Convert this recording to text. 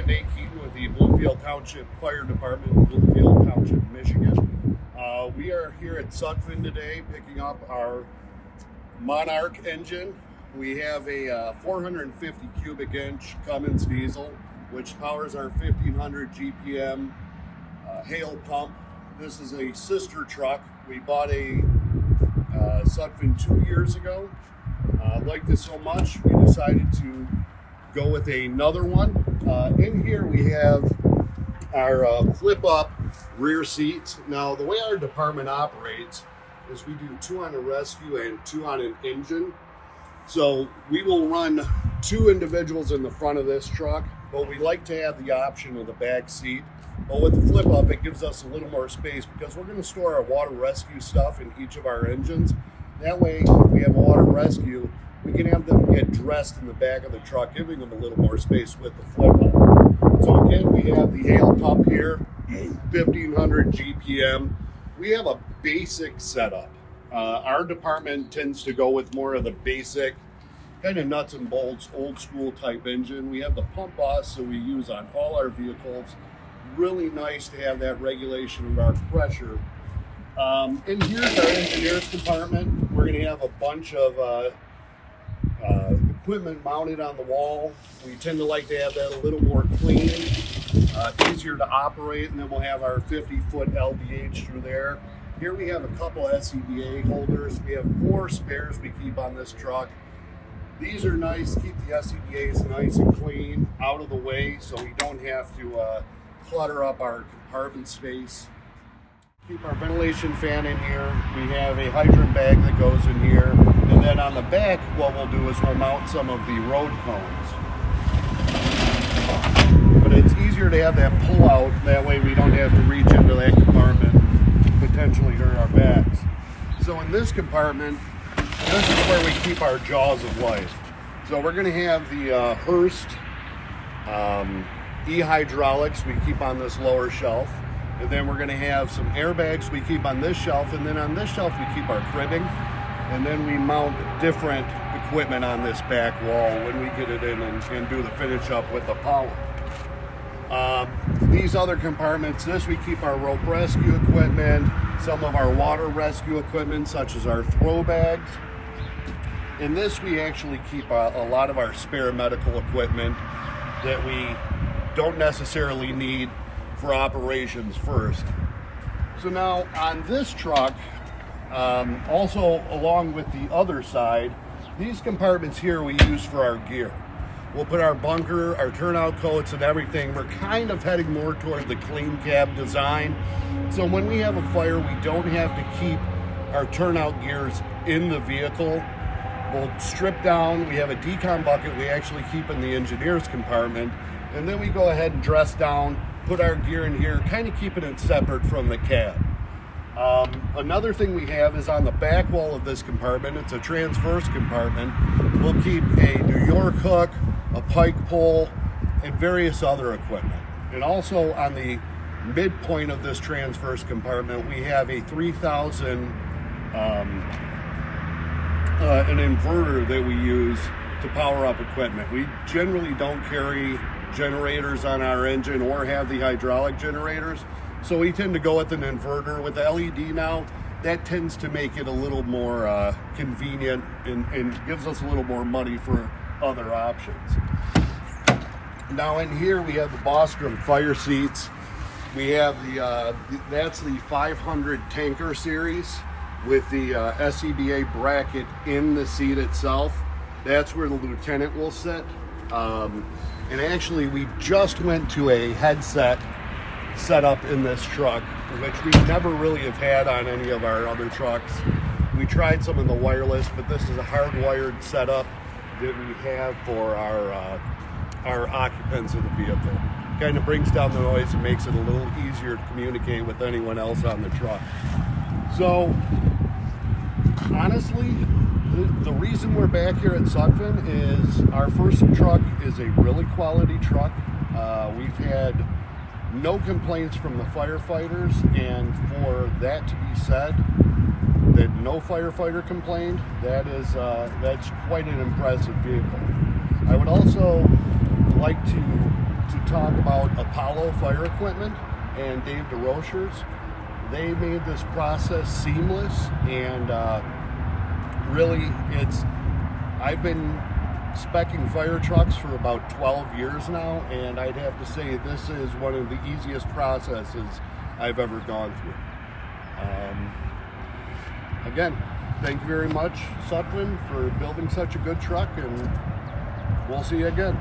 Nate Keeton with the Bloomfield Township Fire Department in Bloomfield Township, Michigan. We are here at Sutphen today picking up our Monarch engine. We have a 450 cubic inch Cummins diesel, which powers our 1500 GPM hail pump. This is a sister truck. We bought a Sutphen 2 years ago. Liked it so much, we decided to go with another one. In here we have our flip-up rear seats. Now, the way our department operates is we do 2 on a rescue and 2 on an engine. So we will run 2 individuals in the front of this truck, but we like to have the option of the back seat. But with the flip-up, it gives us a little more space because we're going to store our water rescue stuff in each of our engines. That way, if we have a water rescue, we can have them get dressed in the back of the truck, giving them a little more space with the flip-up. So again, we have the hail pump here, 1500 GPM. We have a basic setup. Our department tends to go with more of the basic, kind of nuts and bolts, old school type engine. We have the pump boss, so we use on all our vehicles. Really nice to have that regulation of our pressure. And here's our engineer's compartment. We're going to have a bunch of equipment mounted on the wall. We tend to like to have that a little more clean, easier to operate, and then we'll have our 50-foot LDH through there. Here we have a couple SCBA holders. We have 4 spares we keep on this truck. These are nice, keep the SCBAs nice and clean, out of the way, so we don't have to clutter up our compartment space. Keep our ventilation fan in here. We have a hydrant bag that goes in here. And then on the back, what we'll do is we'll mount some of the road cones. But it's easier to have that pull out. That way we don't have to reach into that compartment and potentially hurt our backs. So in this compartment, this is where we keep our jaws of life. So we're going to have the Hurst e-hydraulics we keep on this lower shelf. And then we're going to have some airbags we keep on this shelf. And then on this shelf, we keep our cribbing. And then we mount different equipment on this back wall when we get it in and do the finish up with the power. These other compartments, this we keep our rope rescue equipment, some of our water rescue equipment, such as our throw bags. In this, we actually keep a lot of our spare medical equipment that we don't necessarily need for operations first. So now on this truck, also along with the other side, these compartments here we use for our gear. We'll put our bunker, our turnout coats and everything. We're kind of heading more toward the clean cab design. So when we have a fire, we don't have to keep our turnout gears in the vehicle. We'll strip down, we have a decon bucket we actually keep in the engineer's compartment, and then we go ahead and dress down, put our gear in here, kind of keeping it separate from the cab. Another thing we have is on the back wall of this compartment, it's a transverse compartment. We'll keep a New York hook, a pike pole, and various other equipment. And also on the midpoint of this transverse compartment, we have a 3000, an inverter that we use to power up equipment. We generally don't carry generators on our engine or have the hydraulic generators, so we tend to go with an inverter. With the LED now, that tends to make it a little more convenient and gives us a little more money for other options. Now in here we have the Bostrom fire seats. We have that's the 500 tanker series with the SCBA bracket in the seat itself. That's where the lieutenant will sit. And actually, we just went to a headset setup in this truck, which we never really have had on any of our other trucks. We tried some of the wireless, but this is a hardwired setup that we have for our occupants of the vehicle. Kind of brings down the noise and makes it a little easier to communicate with anyone else on the truck. So, honestly, the reason we're back here at Sutphen is our first truck is a really quality truck. We've had no complaints from the firefighters, and for that to be said, that no firefighter complained, that's quite an impressive vehicle. I would also like to to talk about Apollo Fire Equipment and Dave DeRochers. They made this process seamless, and really, I've been speccing fire trucks for about 12 years now, and I'd have to say this is one of the easiest processes I've ever gone through. Again, thank you very much, Sutphen, for building such a good truck, and we'll see you again.